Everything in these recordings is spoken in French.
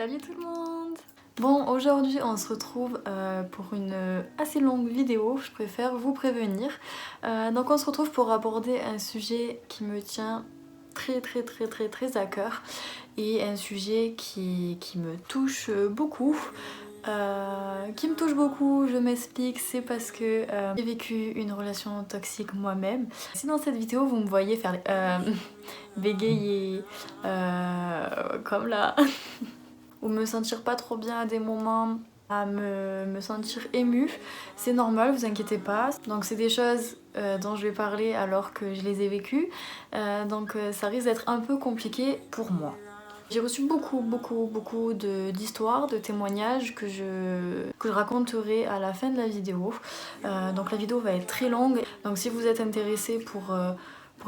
Salut tout le monde! Bon, aujourd'hui on se retrouve pour une assez longue vidéo, je préfère vous prévenir. Donc on se retrouve pour aborder un sujet qui me tient très à cœur et un sujet qui me touche beaucoup. Je m'explique, c'est parce que j'ai vécu une relation toxique moi-même. Si dans cette vidéo vous me voyez faire bégayer comme là, ou me sentir pas trop bien à des moments, à me sentir émue, c'est normal, vous inquiétez pas. Donc c'est des choses dont je vais parler alors que je les ai vécues, donc ça risque d'être un peu compliqué pour moi. J'ai reçu beaucoup d'histoires, de témoignages que je raconterai à la fin de la vidéo. Donc la vidéo va être très longue, donc si vous êtes intéressé pour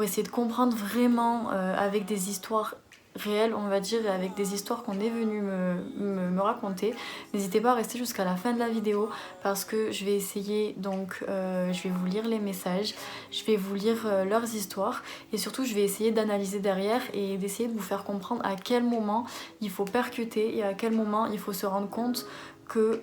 essayer de comprendre vraiment avec des histoires réelles, on va dire, et avec des histoires qu'on est venu me raconter, n'hésitez pas à rester jusqu'à la fin de la vidéo parce que je vais essayer, donc je vais vous lire les messages, je vais vous lire leurs histoires et surtout je vais essayer d'analyser derrière et d'essayer de vous faire comprendre à quel moment il faut percuter et à quel moment il faut se rendre compte que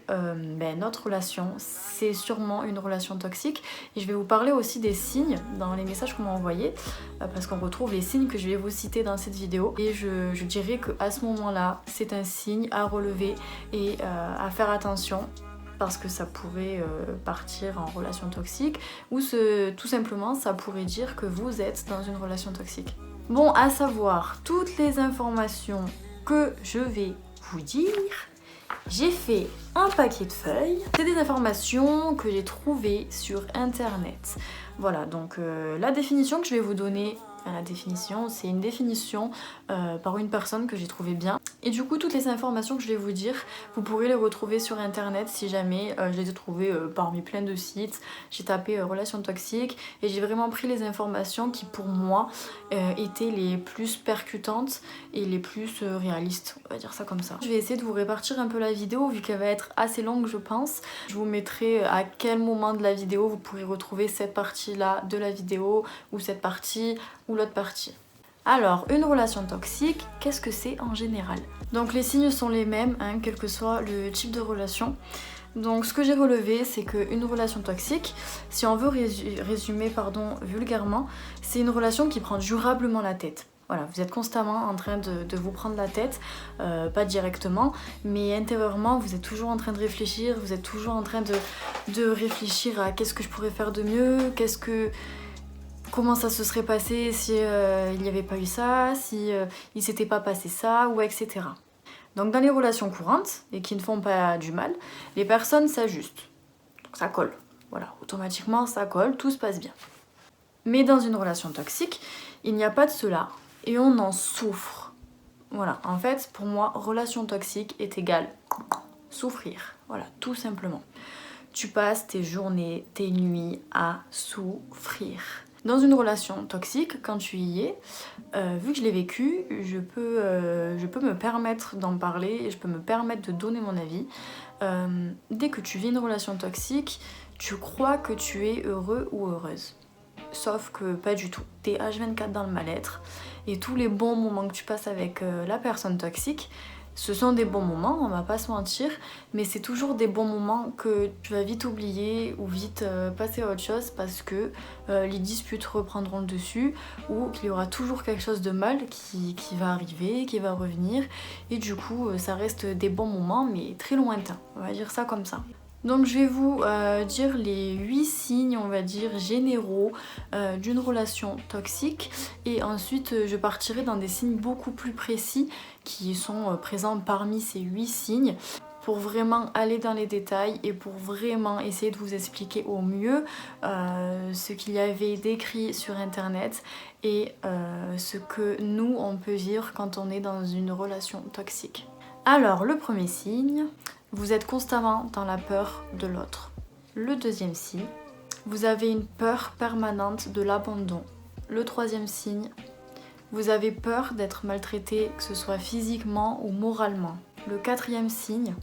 notre relation c'est sûrement une relation toxique. Et je vais vous parler aussi des signes dans les messages qu'on m'a envoyés parce qu'on retrouve les signes que je vais vous citer dans cette vidéo et je dirais qu'à ce moment là c'est un signe à relever et à faire attention parce que ça pourrait partir en relation toxique ou tout simplement ça pourrait dire que vous êtes dans une relation toxique. Bon, à savoir, toutes les informations que je vais vous dire, j'ai fait un paquet de feuilles. C'est des informations que j'ai trouvées sur internet. Voilà, donc la définition que je vais vous donner, c'est une définition par une personne que j'ai trouvée bien. Et du coup, toutes les informations que je vais vous dire, vous pourrez les retrouver sur internet si jamais je les ai trouvées parmi plein de sites. J'ai tapé relations toxiques et j'ai vraiment pris les informations qui pour moi étaient les plus percutantes et les plus réalistes, on va dire ça comme ça. Je vais essayer de vous répartir un peu la vidéo vu qu'elle va être assez longue je pense. Je vous mettrai à quel moment de la vidéo vous pourrez retrouver cette partie là de la vidéo ou cette partie ou l'autre partie. Alors, une relation toxique, qu'est-ce que c'est en général? Donc les signes sont les mêmes, hein, quel que soit le type de relation. Donc ce que j'ai relevé, c'est qu'une relation toxique, si on veut résumer vulgairement, c'est une relation qui prend durablement la tête. Voilà, vous êtes constamment en train de vous prendre la tête, pas directement, mais intérieurement, vous êtes toujours en train de réfléchir, vous êtes toujours en train de réfléchir à qu'est-ce que je pourrais faire de mieux, comment ça se serait passé si il n'y avait pas eu ça, si il s'était pas passé ça, ou etc. Donc dans les relations courantes, et qui ne font pas du mal, les personnes s'ajustent. Donc ça colle. Voilà, automatiquement ça colle, tout se passe bien. Mais dans une relation toxique, il n'y a pas de cela, et on en souffre. Voilà, en fait, pour moi, relation toxique est égale souffrir. Voilà, tout simplement. Tu passes tes journées, tes nuits à souffrir. Dans une relation toxique, quand tu y es, vu que je l'ai vécu, je peux me permettre d'en parler et je peux me permettre de donner mon avis. Dès que tu vis une relation toxique, tu crois que tu es heureux ou heureuse. Sauf que pas du tout. T'es H24 dans le mal-être et tous les bons moments que tu passes avec la personne toxique, ce sont des bons moments, on va pas se mentir, mais c'est toujours des bons moments que tu vas vite oublier ou vite passer à autre chose parce que les disputes reprendront le dessus ou qu'il y aura toujours quelque chose de mal qui va arriver, qui va revenir et du coup ça reste des bons moments mais très lointains, on va dire ça comme ça. Donc je vais vous dire les 8 signes, on va dire, généraux d'une relation toxique et ensuite je partirai dans des signes beaucoup plus précis qui sont présents parmi ces 8 signes pour vraiment aller dans les détails et pour vraiment essayer de vous expliquer au mieux ce qu'il y avait décrit sur internet et ce que nous on peut vivre quand on est dans une relation toxique. Alors le premier signe, vous êtes constamment dans la peur de l'autre. Le deuxième signe, vous avez une peur permanente de l'abandon. Le troisième signe, vous avez peur d'être maltraité, que ce soit physiquement ou moralement. Le quatrième signe,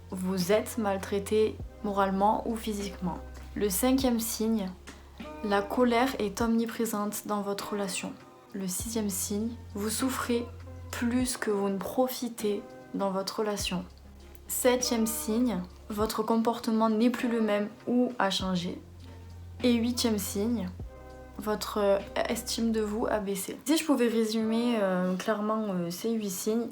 vous êtes maltraité moralement ou physiquement. Le cinquième signe, la colère est omniprésente dans votre relation. Le sixième signe, vous souffrez plus que vous ne profitez dans votre relation. 7e signe, votre comportement n'est plus le même ou a changé. Et 8e signe, votre estime de vous a baissé. Si je pouvais résumer clairement ces 8 signes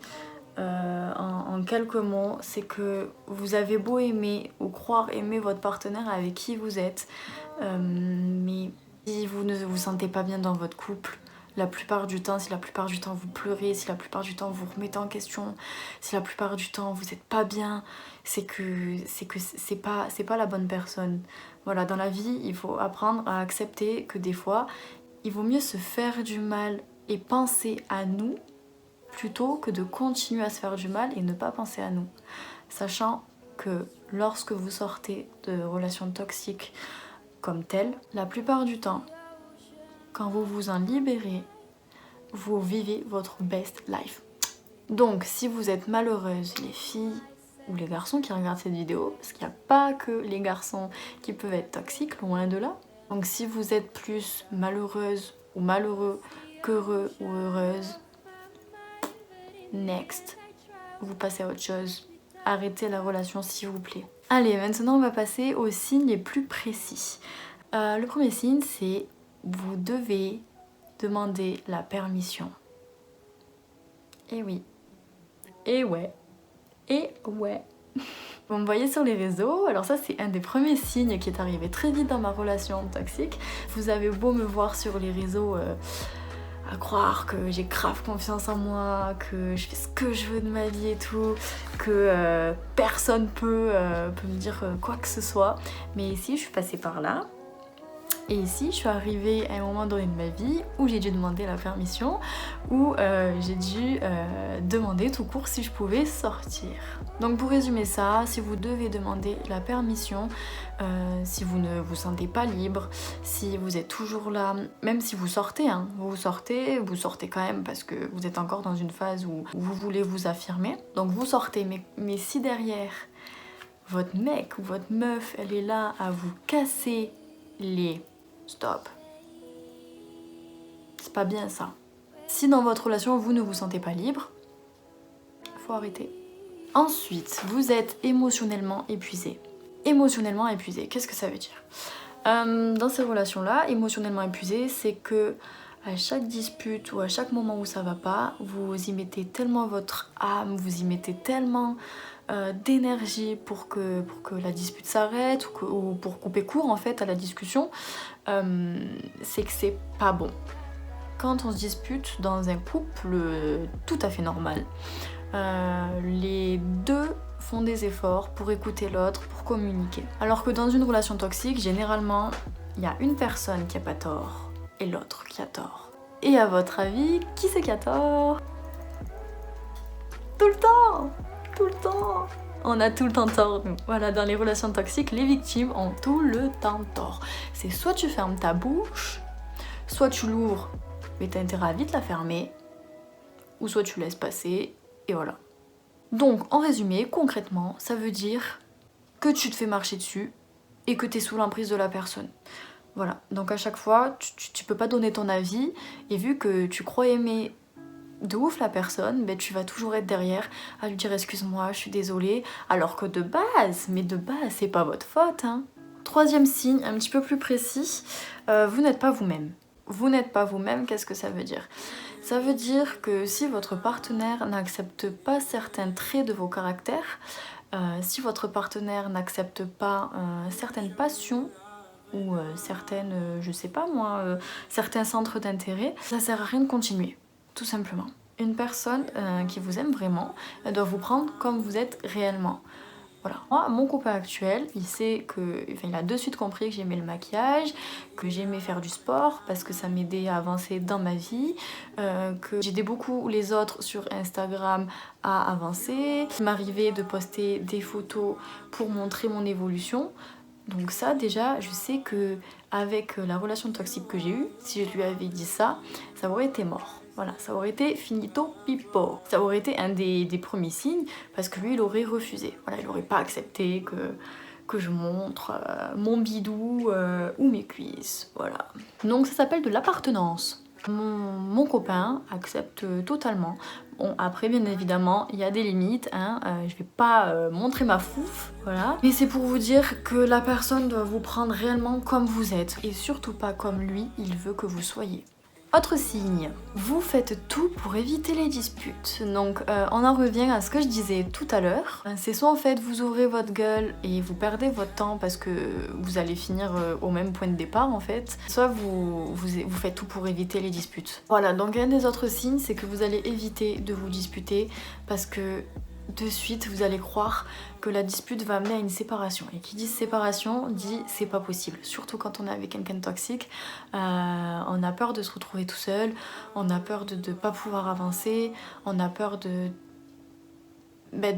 en quelques mots, c'est que vous avez beau aimer ou croire aimer votre partenaire avec qui vous êtes, mais si vous ne vous sentez pas bien dans votre couple, la plupart du temps, si la plupart du temps vous pleurez, si la plupart du temps vous remettez en question, si la plupart du temps vous n'êtes pas bien, c'est que c'est pas la bonne personne. Voilà, dans la vie, il faut apprendre à accepter que des fois, il vaut mieux se faire du mal et penser à nous plutôt que de continuer à se faire du mal et ne pas penser à nous. Sachant que lorsque vous sortez de relations toxiques comme telles, la plupart du temps, quand vous vous en libérez, vous vivez votre best life. Donc, si vous êtes malheureuse, les filles ou les garçons qui regardent cette vidéo, parce qu'il n'y a pas que les garçons qui peuvent être toxiques, loin de là. Donc, si vous êtes plus malheureuse ou malheureux qu'heureux ou heureuse, next, vous passez à autre chose. Arrêtez la relation s'il vous plaît. Allez, maintenant on va passer aux signes les plus précis. Le premier signe, c'est vous devez demander la permission. Et oui. Et ouais. Et ouais. Vous me voyez sur les réseaux, alors ça c'est un des premiers signes qui est arrivé très vite dans ma relation toxique. Vous avez beau me voir sur les réseaux à croire que j'ai grave confiance en moi, que je fais ce que je veux de ma vie et tout, que personne peut me dire quoi que ce soit. Mais ici je suis passée par là. Et ici, je suis arrivée à un moment donné de ma vie où j'ai dû demander la permission, où j'ai dû demander tout court si je pouvais sortir. Donc pour résumer ça, si vous devez demander la permission, si vous ne vous sentez pas libre, si vous êtes toujours là, même si vous sortez, hein, vous sortez quand même parce que vous êtes encore dans une phase où vous voulez vous affirmer. Donc vous sortez, mais si derrière, votre mec ou votre meuf, elle est là à vous casser les... Stop. C'est pas bien ça. Si dans votre relation vous ne vous sentez pas libre, faut arrêter. Ensuite, vous êtes émotionnellement épuisé. Émotionnellement épuisé, qu'est-ce que ça veut dire ? Dans ces relations-là, émotionnellement épuisé, c'est que à chaque dispute ou à chaque moment où ça va pas, vous y mettez tellement votre âme, vous y mettez tellement d'énergie pour que la dispute s'arrête ou pour couper court en fait à la discussion, c'est que c'est pas bon. Quand on se dispute dans un couple tout à fait normal, les deux font des efforts pour écouter l'autre, pour communiquer. Alors que dans une relation toxique, généralement, il y a une personne qui a pas tort et l'autre qui a tort. Et à votre avis, qui c'est qui a tort ? Tout le temps ! Tout le temps. On a tout le temps tort, nous. Voilà, dans les relations toxiques, les victimes ont tout le temps tort. C'est soit tu fermes ta bouche, soit tu l'ouvres, mais t'as intérêt à vite la fermer, ou soit tu laisses passer, et voilà. Donc, en résumé, concrètement, ça veut dire que tu te fais marcher dessus et que t'es sous l'emprise de la personne. Voilà, donc à chaque fois, tu peux pas donner ton avis, et vu que tu crois aimer de ouf la personne, ben tu vas toujours être derrière à lui dire excuse-moi, je suis désolée, alors que de base, c'est pas votre faute, hein. Troisième signe, un petit peu plus précis, vous n'êtes pas vous-même. Vous n'êtes pas vous-même, qu'est-ce que ça veut dire ? Ça veut dire que si votre partenaire n'accepte pas certains traits de vos caractères, si votre partenaire n'accepte pas certaines passions, ou certaines, je sais pas moi, certains centres d'intérêt, ça sert à rien de continuer. Tout simplement. Une personne qui vous aime vraiment, elle doit vous prendre comme vous êtes réellement. Voilà. Moi, mon copain actuel, il a de suite compris que j'aimais le maquillage, que j'aimais faire du sport parce que ça m'aidait à avancer dans ma vie, que j'aidais beaucoup les autres sur Instagram à avancer. Il m'arrivait de poster des photos pour montrer mon évolution. Donc ça, déjà, je sais que avec la relation toxique que j'ai eue, si je lui avais dit ça, ça aurait été mort. Voilà, ça aurait été finito pipo. Ça aurait été un des premiers signes, parce que lui, il aurait refusé. Voilà, il n'aurait pas accepté que je montre mon bidou ou mes cuisses. Voilà. Donc ça s'appelle de l'appartenance. Mon copain accepte totalement. Bon, après, bien évidemment, il y a des limites, hein. Je vais pas montrer ma fouf, voilà. Mais c'est pour vous dire que la personne doit vous prendre réellement comme vous êtes et surtout pas comme lui, il veut que vous soyez. Autre signe, vous faites tout pour éviter les disputes. Donc on en revient à ce que je disais tout à l'heure. C'est soit en fait vous ouvrez votre gueule et vous perdez votre temps parce que vous allez finir au même point de départ en fait, soit vous faites tout pour éviter les disputes. Voilà, donc un des autres signes c'est que vous allez éviter de vous disputer parce que de suite vous allez croire que la dispute va amener à une séparation. Et qui dit séparation dit c'est pas possible. Surtout quand on est avec quelqu'un de toxique, on a peur de se retrouver tout seul, on a peur de ne pas pouvoir avancer, on a peur de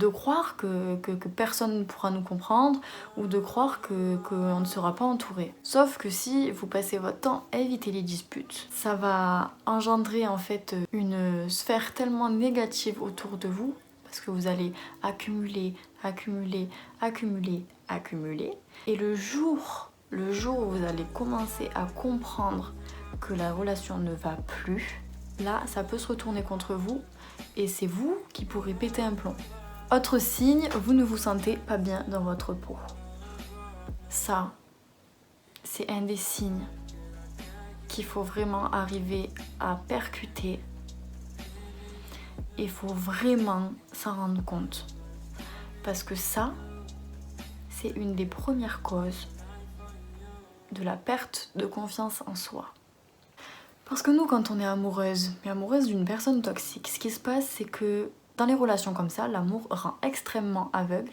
croire que personne ne pourra nous comprendre ou de croire qu'on ne sera pas entouré. Sauf que si vous passez votre temps à éviter les disputes, ça va engendrer en fait une sphère tellement négative autour de vous parce que vous allez accumuler. Et le jour où vous allez commencer à comprendre que la relation ne va plus, là, ça peut se retourner contre vous et c'est vous qui pourrez péter un plomb. Autre signe, vous ne vous sentez pas bien dans votre peau. Ça, c'est un des signes qu'il faut vraiment arriver à percuter. Il faut vraiment s'en rendre compte. Parce que ça, c'est une des premières causes de la perte de confiance en soi. Parce que nous, quand on est amoureuse, mais amoureuse d'une personne toxique, ce qui se passe, c'est que dans les relations comme ça, l'amour rend extrêmement aveugle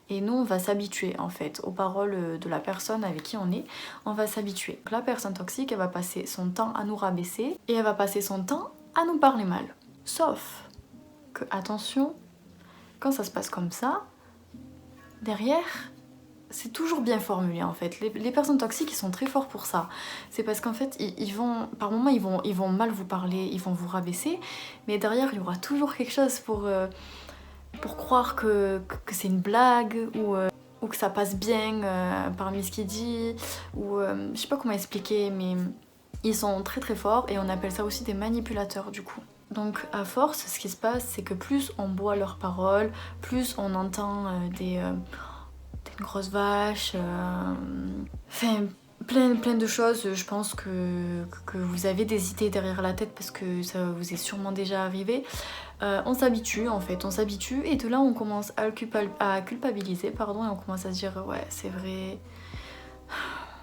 et nous, on va s'habituer en fait aux paroles de la personne avec qui on est. On va s'habituer. La personne toxique, elle va passer son temps à nous rabaisser et elle va passer son temps à nous parler mal. Sauf que, attention, quand ça se passe comme ça, derrière, c'est toujours bien formulé en fait. Les personnes toxiques, ils sont très forts pour ça. C'est parce qu'en fait, par moments, ils vont mal vous parler, ils vont vous rabaisser, mais derrière, il y aura toujours quelque chose pour croire que c'est une blague ou que ça passe bien parmi ce qu'il dit, ou je sais pas comment expliquer, mais ils sont très très forts et on appelle ça aussi des manipulateurs du coup. Donc à force, ce qui se passe, c'est que plus on boit leurs paroles, plus on entend des grosses vaches, enfin plein de choses. Je pense que vous avez des idées derrière la tête parce que ça vous est sûrement déjà arrivé. On s'habitue en fait, on s'habitue et de là on commence à culpabiliser, pardon, et on commence à se dire ouais c'est vrai,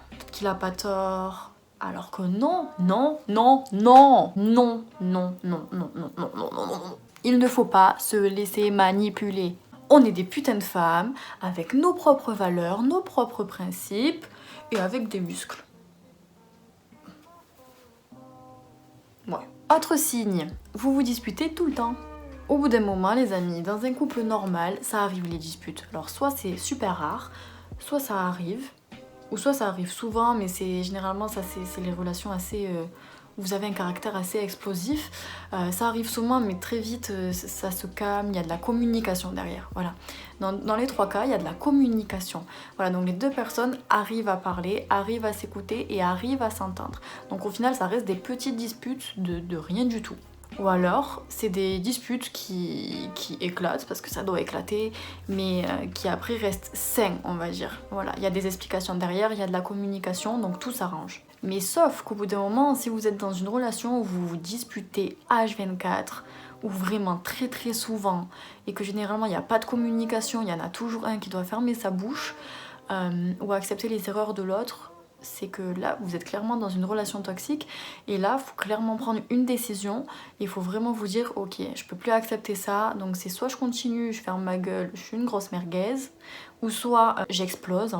peut-être qu'il a pas tort. Alors que non. Il ne faut pas se laisser manipuler. On est des putains de femmes avec nos propres valeurs, nos propres principes et avec des muscles. Ouais. Autre signe, vous vous disputez tout le temps. Au bout d'un moment, les amis, dans un couple normal, ça arrive les disputes. Alors soit c'est super rare, soit ça arrive, ou soit ça arrive souvent, mais généralement ça c'est les relations assez... vous avez un caractère assez explosif, ça arrive souvent mais très vite ça se calme, il y a de la communication derrière, voilà. Dans les trois cas, il y a de la communication. Voilà, donc les deux personnes arrivent à parler, arrivent à s'écouter et arrivent à s'entendre. Donc au final, ça reste des petites disputes de rien du tout. Ou alors, c'est des disputes qui éclatent, parce que ça doit éclater, mais qui après restent sains, on va dire. Voilà, il y a des explications derrière, il y a de la communication, donc tout s'arrange. Mais sauf qu'au bout d'un moment, si vous êtes dans une relation où vous vous disputez H24, ou vraiment très très souvent, et que généralement il n'y a pas de communication, il y en a toujours un qui doit fermer sa bouche, ou accepter les erreurs de l'autre, c'est que là, vous êtes clairement dans une relation toxique et là, il faut clairement prendre une décision. Il faut vraiment vous dire, ok, je peux plus accepter ça, donc c'est soit je continue, je ferme ma gueule, je suis une grosse merguez, ou soit j'explose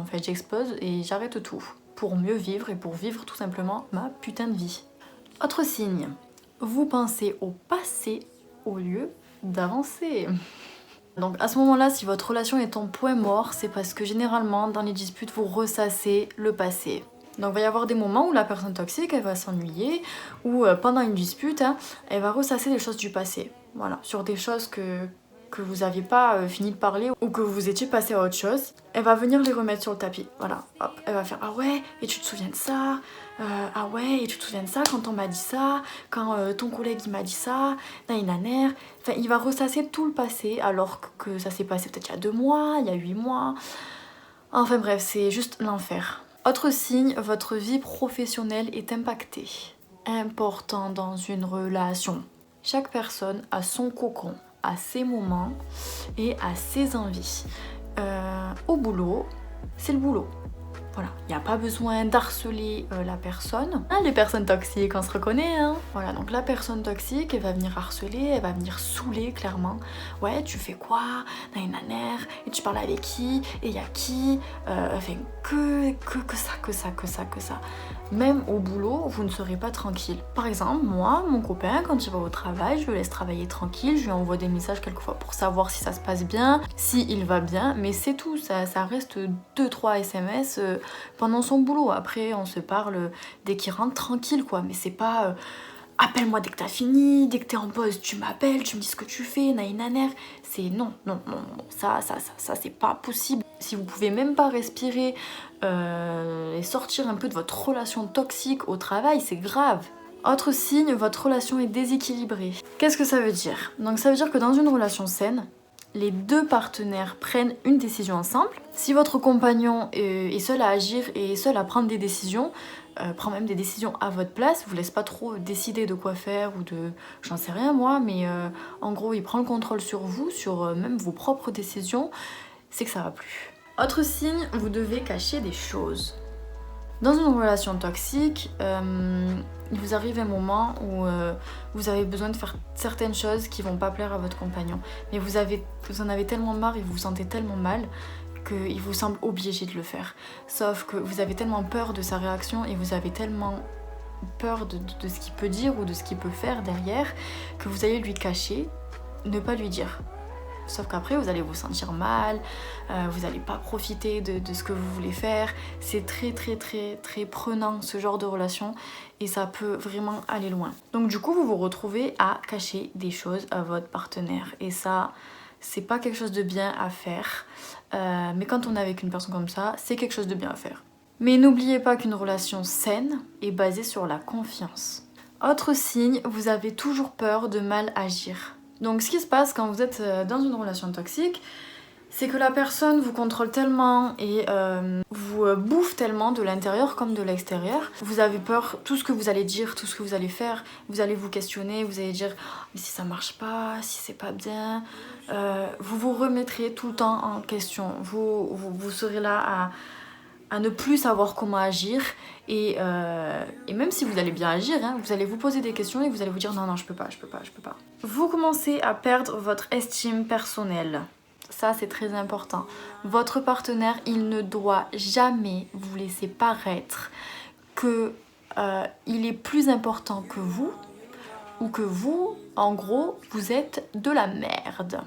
et j'arrête tout pour mieux vivre et pour vivre tout simplement ma putain de vie. Autre signe, vous pensez au passé au lieu d'avancer. Donc à ce moment-là, si votre relation est en point mort, c'est parce que généralement, dans les disputes, vous ressassez le passé. Donc il va y avoir des moments où la personne toxique, elle va s'ennuyer, ou pendant une dispute, elle va ressasser des choses du passé. Voilà, sur des choses que que vous n'aviez pas fini de parler ou que vous étiez passé à autre chose, elle va venir les remettre sur le tapis. Voilà, hop, elle va faire ah ouais, et tu te souviens de ça, ah ouais, et tu te souviens de ça quand on m'a dit ça, quand ton collègue il m'a dit ça, naner. Enfin, il va ressasser tout le passé alors que ça s'est passé peut-être il y a 2 mois, il y a 8 mois. Enfin bref, c'est juste l'enfer. Autre signe, votre vie professionnelle est impactée. Important dans une relation. Chaque personne a son cocon, a ses moments et a ses envies. Au boulot, c'est le boulot. Voilà, il n'y a pas besoin d'harceler la personne. Hein, les personnes toxiques, on se reconnaît, hein. Voilà, donc la personne toxique, elle va venir harceler, elle va venir saouler, clairement. Ouais, tu fais quoi? Naner, et tu parles avec qui? Et il y a qui? Enfin, que ça. Même au boulot, vous ne serez pas tranquille. Par exemple, moi, mon copain, quand il va au travail, je le laisse travailler tranquille, je lui envoie des messages quelquefois pour savoir si ça se passe bien, si il va bien, mais c'est tout, ça reste 2-3 SMS pendant son boulot. Après, on se parle dès qu'il rentre tranquille, quoi, mais c'est pas appelle-moi dès que t'as fini, dès que t'es en pause, tu m'appelles, tu me dis ce que tu fais, naner. C'est non, ça c'est pas possible. Si vous pouvez même pas respirer et sortir un peu de votre relation toxique au travail, c'est grave. Autre signe, votre relation est déséquilibrée. Qu'est-ce que ça veut dire? Donc ça veut dire que dans une relation saine, les 2 partenaires prennent une décision ensemble. Si votre compagnon est seul à agir et est seul à prendre des décisions, prend même des décisions à votre place, vous laisse pas trop décider de quoi faire ou de... j'en sais rien moi, mais en gros il prend le contrôle sur vous, sur même vos propres décisions, c'est que ça va plus. Autre signe, vous devez cacher des choses. Dans une relation toxique, il vous arrive un moment où vous avez besoin de faire certaines choses qui vont pas plaire à votre compagnon. Mais vous en avez tellement marre et vous vous sentez tellement mal qu'il vous semble obligé de le faire. Sauf que vous avez tellement peur de sa réaction et vous avez tellement peur de ce qu'il peut dire ou de ce qu'il peut faire derrière que vous allez lui cacher, ne pas lui dire. Sauf qu'après vous allez vous sentir mal, vous n'allez pas profiter de ce que vous voulez faire. C'est très prenant ce genre de relation et ça peut vraiment aller loin. Donc du coup vous vous retrouvez à cacher des choses à votre partenaire et ça c'est pas quelque chose de bien à faire, mais quand on est avec une personne comme ça, c'est quelque chose de bien à faire. Mais n'oubliez pas qu'une relation saine est basée sur la confiance. Autre signe, vous avez toujours peur de mal agir. Donc ce qui se passe quand vous êtes dans une relation toxique, c'est que la personne vous contrôle tellement et vous bouffe tellement de l'intérieur comme de l'extérieur. Vous avez peur, tout ce que vous allez dire, tout ce que vous allez faire, vous allez vous questionner, vous allez dire mais si ça marche pas, si c'est pas bien, vous vous remettrez tout le temps en question. Vous serez là à ne plus savoir comment agir et même si vous allez bien agir, hein, vous allez vous poser des questions et vous allez vous dire non je peux pas. Vous commencez à perdre votre estime personnelle. Ça c'est très important. Votre partenaire, il ne doit jamais vous laisser paraître que il est plus important que vous ou que vous, en gros, vous êtes de la merde.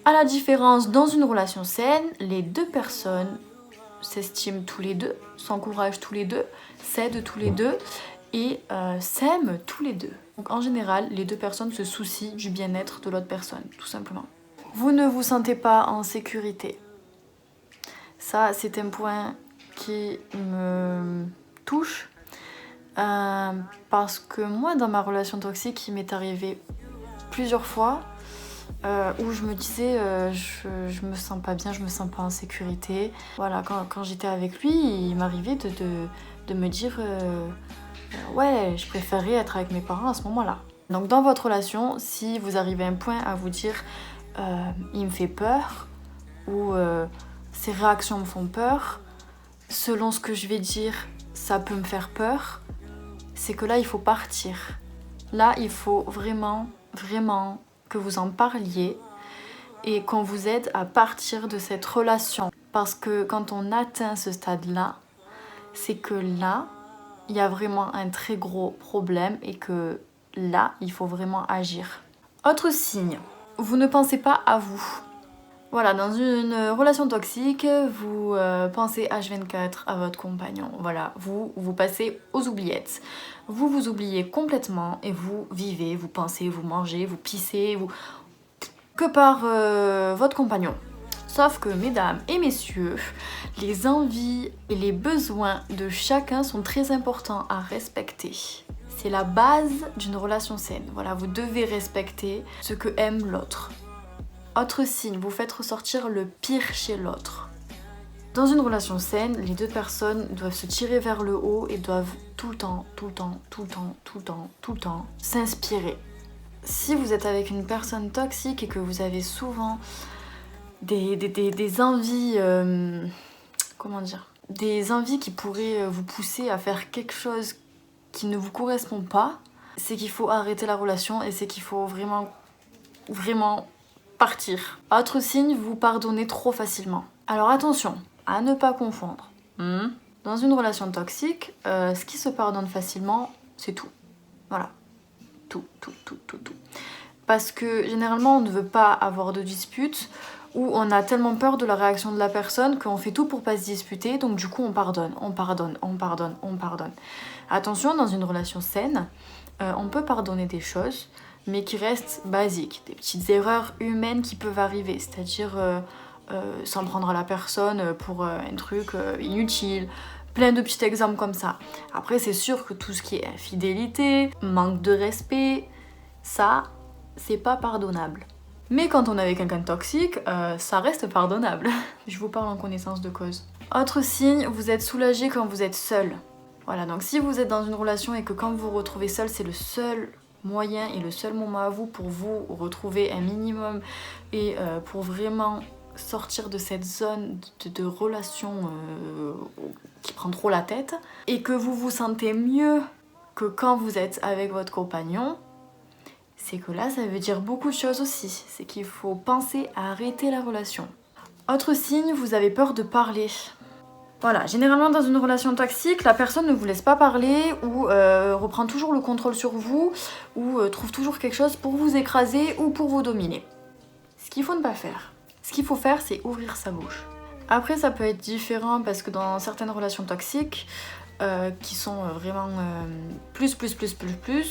À la différence, dans une relation saine, les 2 personnes s'estiment tous les 2, s'encouragent tous les 2, s'aident tous les 2 et s'aiment tous les 2. Donc en général, les 2 personnes se soucient du bien-être de l'autre personne, tout simplement. Vous ne vous sentez pas en sécurité. Ça, c'est un point qui me touche parce que moi, dans ma relation toxique, il m'est arrivé plusieurs fois où je me disais je me sens pas bien, je me sens pas en sécurité. Voilà, quand j'étais avec lui, il m'arrivait de me dire ouais, je préférerais être avec mes parents à ce moment-là. Donc dans votre relation, si vous arrivez à un point à vous dire il me fait peur ou ses réactions me font peur, selon ce que je vais dire, ça peut me faire peur, c'est que là il faut partir. Là il faut vraiment que vous en parliez et qu'on vous aide à partir de cette relation. Parce que quand on atteint ce stade-là, c'est que là, il y a vraiment un très gros problème et que là, il faut vraiment agir. Autre signe, vous ne pensez pas à vous. Voilà, dans une relation toxique, vous pensez H24 à votre compagnon. Voilà, vous passez aux oubliettes. Vous vous oubliez complètement et vous vivez, vous pensez, vous mangez, vous pissez, que par votre compagnon. Sauf que mesdames et messieurs, les envies et les besoins de chacun sont très importants à respecter. C'est la base d'une relation saine. Voilà, vous devez respecter ce que aime l'autre. Autre signe, vous faites ressortir le pire chez l'autre. Dans une relation saine, les deux personnes doivent se tirer vers le haut et doivent tout le temps s'inspirer. Si vous êtes avec une personne toxique et que vous avez souvent des envies, des envies qui pourraient vous pousser à faire quelque chose qui ne vous correspond pas, c'est qu'il faut arrêter la relation et c'est qu'il faut vraiment partir. Autre signe, vous pardonnez trop facilement. Alors attention, à ne pas confondre. Dans une relation toxique, ce qui se pardonne facilement, c'est tout. Voilà. Tout. Parce que généralement, on ne veut pas avoir de dispute ou on a tellement peur de la réaction de la personne qu'on fait tout pour pas se disputer, donc du coup on pardonne. Attention, dans une relation saine, on peut pardonner des choses, mais qui restent basiques, des petites erreurs humaines qui peuvent arriver, c'est-à-dire s'en prendre à la personne pour un truc inutile, plein de petits exemples comme ça. Après, c'est sûr que tout ce qui est infidélité, manque de respect, ça, c'est pas pardonnable. Mais quand on est avec quelqu'un de toxique, ça reste pardonnable. Je vous parle en connaissance de cause. Autre signe, vous êtes soulagé quand vous êtes seul. Voilà, donc si vous êtes dans une relation et que quand vous vous retrouvez seul, c'est le seul moyen et le seul moment à vous pour vous retrouver un minimum et pour vraiment sortir de cette zone de relation qui prend trop la tête et que vous vous sentez mieux que quand vous êtes avec votre compagnon, c'est que là, ça veut dire beaucoup de choses aussi. C'est qu'il faut penser à arrêter la relation. Autre signe, vous avez peur de parler. Voilà, généralement dans une relation toxique, la personne ne vous laisse pas parler ou reprend toujours le contrôle sur vous ou trouve toujours quelque chose pour vous écraser ou pour vous dominer. Ce qu'il faut ne pas faire. Ce qu'il faut faire, c'est ouvrir sa bouche. Après, ça peut être différent parce que dans certaines relations toxiques, qui sont vraiment plus,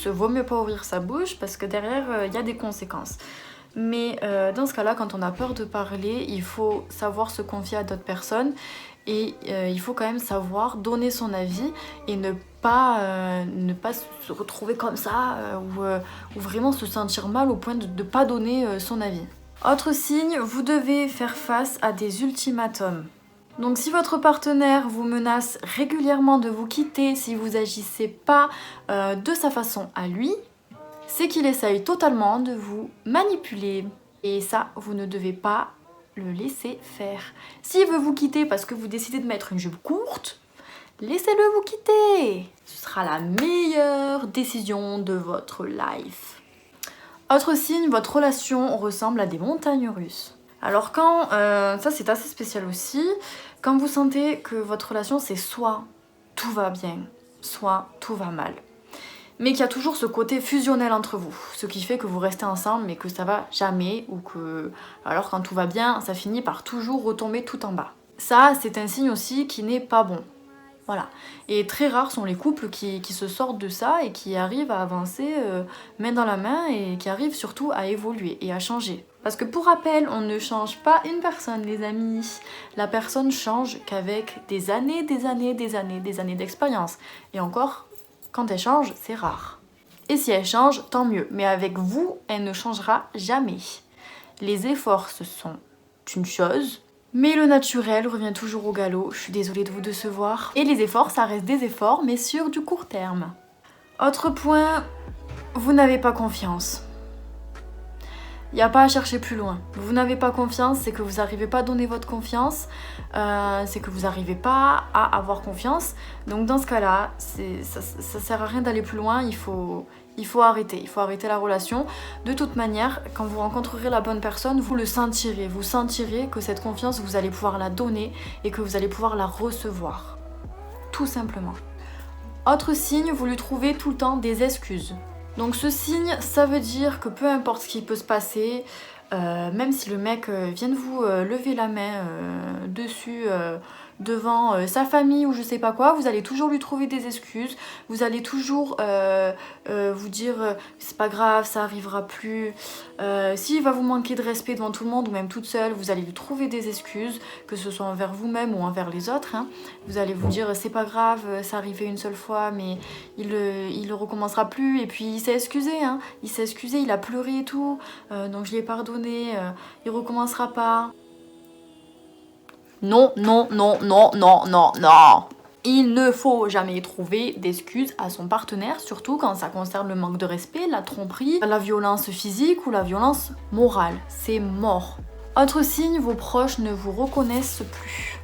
vaut mieux pas ouvrir sa bouche parce que derrière, il y a des conséquences. Mais dans ce cas-là, quand on a peur de parler, il faut savoir se confier à d'autres personnes et il faut quand même savoir donner son avis et ne pas se retrouver comme ça ou vraiment se sentir mal au point de ne pas donner son avis. Autre signe, vous devez faire face à des ultimatums. Donc si votre partenaire vous menace régulièrement de vous quitter si vous agissez pas de sa façon à lui, c'est qu'il essaye totalement de vous manipuler. Et ça, vous ne devez pas le laisser faire. S'il veut vous quitter parce que vous décidez de mettre une jupe courte, laissez-le vous quitter. Ce sera la meilleure décision de votre life. Autre signe, votre relation ressemble à des montagnes russes. Alors quand, ça c'est assez spécial aussi, quand vous sentez que votre relation c'est soit tout va bien, soit tout va mal. Mais qu'il y a toujours ce côté fusionnel entre vous, ce qui fait que vous restez ensemble mais que ça va jamais ou que... Alors quand tout va bien, ça finit par toujours retomber tout en bas. Ça c'est un signe aussi qui n'est pas bon. Voilà. Et très rares sont les couples qui se sortent de ça et qui arrivent à avancer main dans la main et qui arrivent surtout à évoluer et à changer. Parce que pour rappel, on ne change pas une personne, les amis. La personne change qu'avec des années d'expérience. Et encore, quand elle change, c'est rare. Et si elle change, tant mieux. Mais avec vous, elle ne changera jamais. Les efforts, ce sont une chose... Mais le naturel revient toujours au galop, je suis désolée de vous décevoir. Et les efforts, ça reste des efforts, mais sur du court terme. Autre point, vous n'avez pas confiance. Il n'y a pas à chercher plus loin. Vous n'avez pas confiance, c'est que vous n'arrivez pas à donner votre confiance, c'est que vous n'arrivez pas à avoir confiance. Donc dans ce cas-là, ça sert à rien d'aller plus loin, il faut arrêter la relation. De toute manière, quand vous rencontrerez la bonne personne, vous le sentirez. Vous sentirez que cette confiance, vous allez pouvoir la donner et que vous allez pouvoir la recevoir. Tout simplement. Autre signe, vous lui trouvez tout le temps des excuses. Donc ce signe, ça veut dire que peu importe ce qui peut se passer, même si le mec vient de vous lever la main dessus devant sa famille ou je sais pas quoi, vous allez toujours lui trouver des excuses, vous allez toujours vous dire c'est pas grave, ça arrivera plus. S'il va vous manquer de respect devant tout le monde ou même toute seule, vous allez lui trouver des excuses, que ce soit envers vous-même ou envers les autres. Hein. Vous allez vous dire c'est pas grave, ça arrivait une seule fois, mais il le recommencera plus. Et puis il s'est excusé, hein. Il s'est excusé, il a pleuré et tout, donc je lui ai pardonné, il recommencera pas. Non, non, non, non, non, non, non. Il ne faut jamais trouver d'excuses à son partenaire, surtout quand ça concerne le manque de respect, la tromperie, la violence physique ou la violence morale. C'est mort. Autre signe, vos proches ne vous reconnaissent plus.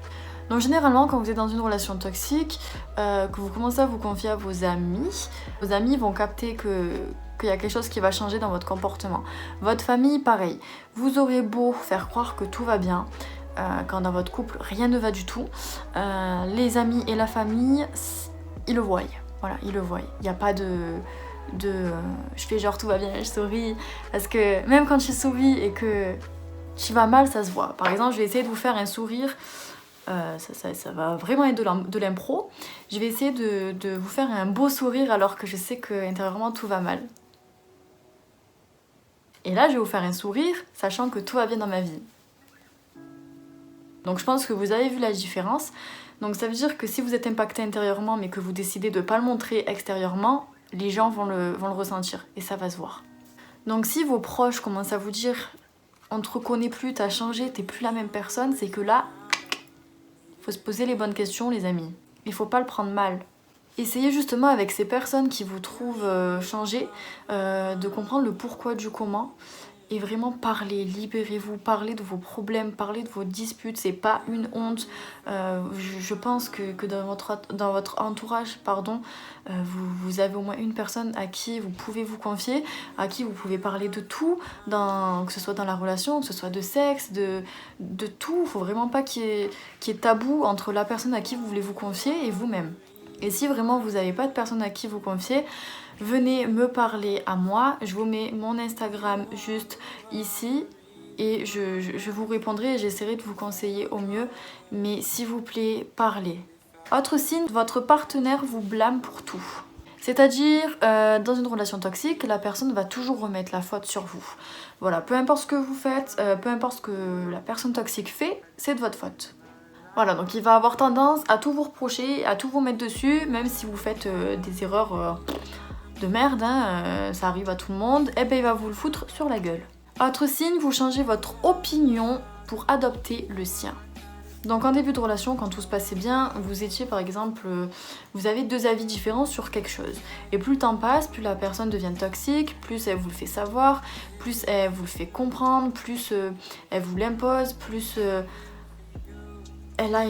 Donc généralement, quand vous êtes dans une relation toxique, que vous commencez à vous confier à vos amis vont capter qu'il y a quelque chose qui va changer dans votre comportement. Votre famille, pareil. Vous aurez beau faire croire que tout va bien, quand dans votre couple rien ne va du tout, les amis et la famille, ils le voient. Voilà, ils le voient. Il n'y a pas de je fais genre tout va bien, je souris. Parce que même quand je souris et que tu vas mal, ça se voit. Par exemple, je vais essayer de vous faire un sourire. Ça va vraiment être de l'impro. Je vais essayer de vous faire un beau sourire alors que je sais que intérieurement tout va mal. Et là, je vais vous faire un sourire, sachant que tout va bien dans ma vie. Donc je pense que vous avez vu la différence. Donc ça veut dire que si vous êtes impacté intérieurement mais que vous décidez de ne pas le montrer extérieurement, les gens vont le ressentir et ça va se voir. Donc si vos proches commencent à vous dire on te reconnaît plus, t'as changé, t'es plus la même personne, c'est que là, il faut se poser les bonnes questions les amis. Il faut pas le prendre mal. Essayez justement avec ces personnes qui vous trouvent changé de comprendre le pourquoi du comment. Et vraiment parlez, libérez-vous, parlez de vos problèmes, parlez de vos disputes, c'est pas une honte. Je pense que dans votre entourage, vous avez au moins une personne à qui vous pouvez vous confier, à qui vous pouvez parler de tout, que ce soit dans la relation, que ce soit de sexe, de tout. Il faut vraiment pas qu'il y ait tabou entre la personne à qui vous voulez vous confier et vous-même. Et si vraiment vous n'avez pas de personne à qui vous confier, venez me parler à moi, je vous mets mon Instagram juste ici et je vous répondrai et j'essaierai de vous conseiller au mieux. Mais s'il vous plaît, parlez. Autre signe, votre partenaire vous blâme pour tout. C'est-à-dire, dans une relation toxique, la personne va toujours remettre la faute sur vous. Voilà, peu importe ce que vous faites, peu importe ce que la personne toxique fait, c'est de votre faute. Voilà, donc il va avoir tendance à tout vous reprocher, à tout vous mettre dessus, même si vous faites des erreurs de merde, hein, ça arrive à tout le monde, et ben il va vous le foutre sur la gueule. Autre signe, vous changez votre opinion pour adopter le sien. Donc en début de relation, quand tout se passait bien, vous étiez par exemple, vous avez deux avis différents sur quelque chose. Et plus le temps passe, plus la personne devient toxique, plus elle vous le fait savoir, plus elle vous le fait comprendre, plus elle vous l'impose, plus elle a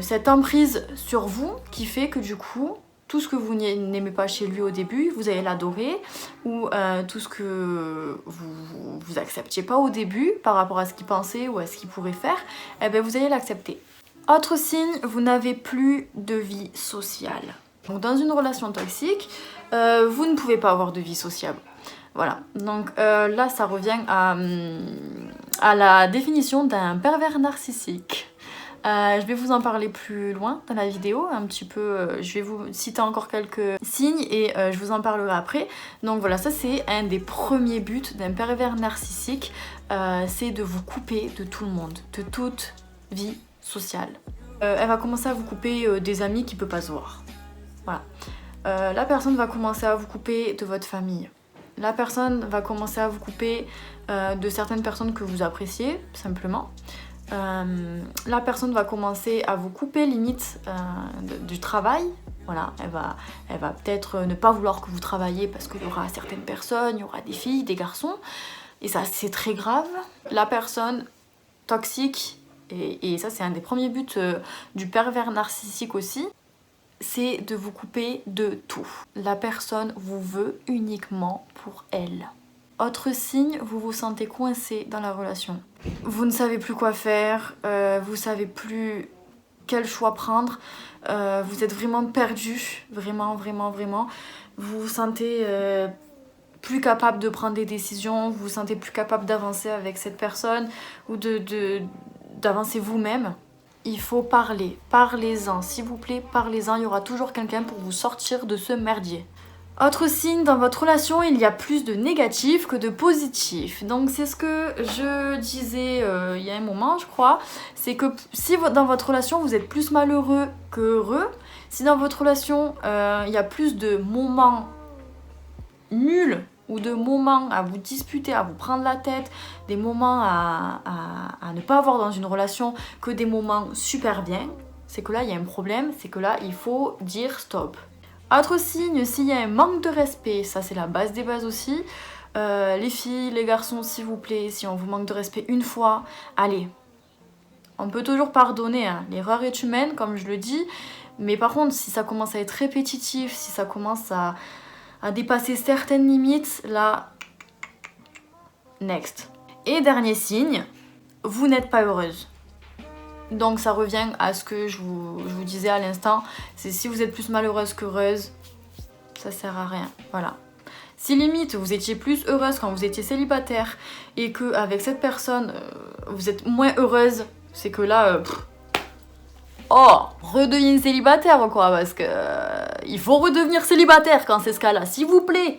cette emprise sur vous qui fait que du coup, tout ce que vous n'aimez pas chez lui au début, vous allez l'adorer, ou tout ce que vous acceptiez pas au début par rapport à ce qu'il pensait ou à ce qu'il pourrait faire, eh ben vous allez l'accepter. Autre signe, vous n'avez plus de vie sociale. Donc dans une relation toxique, vous ne pouvez pas avoir de vie sociable. Voilà, donc là ça revient à la définition d'un pervers narcissique. Je vais vous en parler plus loin dans la vidéo, un petit peu, je vais vous citer encore quelques signes et je vous en parlerai après. Donc voilà, ça c'est un des premiers buts d'un pervers narcissique, c'est de vous couper de tout le monde, de toute vie sociale. Elle va commencer à vous couper des amis qui ne peuvent pas se voir. Voilà. La personne va commencer à vous couper de votre famille. La personne va commencer à vous couper de certaines personnes que vous appréciez, simplement. La personne va commencer à vous couper limite du travail. Voilà, elle va peut-être ne pas vouloir que vous travailliez parce qu'il y aura certaines personnes, il y aura des filles, des garçons. Et ça, c'est très grave. La personne toxique, et ça c'est un des premiers buts du pervers narcissique aussi, c'est de vous couper de tout. La personne vous veut uniquement pour elle. Autre signe, vous vous sentez coincé dans la relation. Vous ne savez plus quoi faire, vous ne savez plus quel choix prendre, vous êtes vraiment perdu, vraiment. Vous vous sentez plus capable de prendre des décisions, vous vous sentez plus capable d'avancer avec cette personne ou d'avancer vous-même. il faut parler. Parlez-en, s'il vous plaît, parlez-en. Il y aura toujours quelqu'un pour vous sortir de ce merdier. Autre signe, dans votre relation, il y a plus de négatifs que de positifs. Donc c'est ce que je disais il y a un moment, je crois. C'est que si dans votre relation, vous êtes plus malheureux que heureux, si dans votre relation, il y a plus de moments nuls ou de moments à vous disputer, à vous prendre la tête, des moments à ne pas avoir dans une relation que des moments super bien, c'est que là, il y a un problème, c'est que là, il faut dire stop. Autre signe, s'il y a un manque de respect, ça c'est la base des bases aussi. Les filles, les garçons, s'il vous plaît, si on vous manque de respect une fois, allez. On peut toujours pardonner, hein. L'erreur est humaine, comme je le dis. Mais par contre, si ça commence à être répétitif, si ça commence à dépasser certaines limites, là, next. Et dernier signe, vous n'êtes pas heureuse. Donc ça revient à ce que je vous disais à l'instant, c'est si vous êtes plus malheureuse qu'heureuse, ça sert à rien, voilà. Si limite vous étiez plus heureuse quand vous étiez célibataire et qu'avec cette personne vous êtes moins heureuse, c'est que là, redevenez célibataire quoi, parce que il faut redevenir célibataire quand c'est ce cas-là, s'il vous plaît.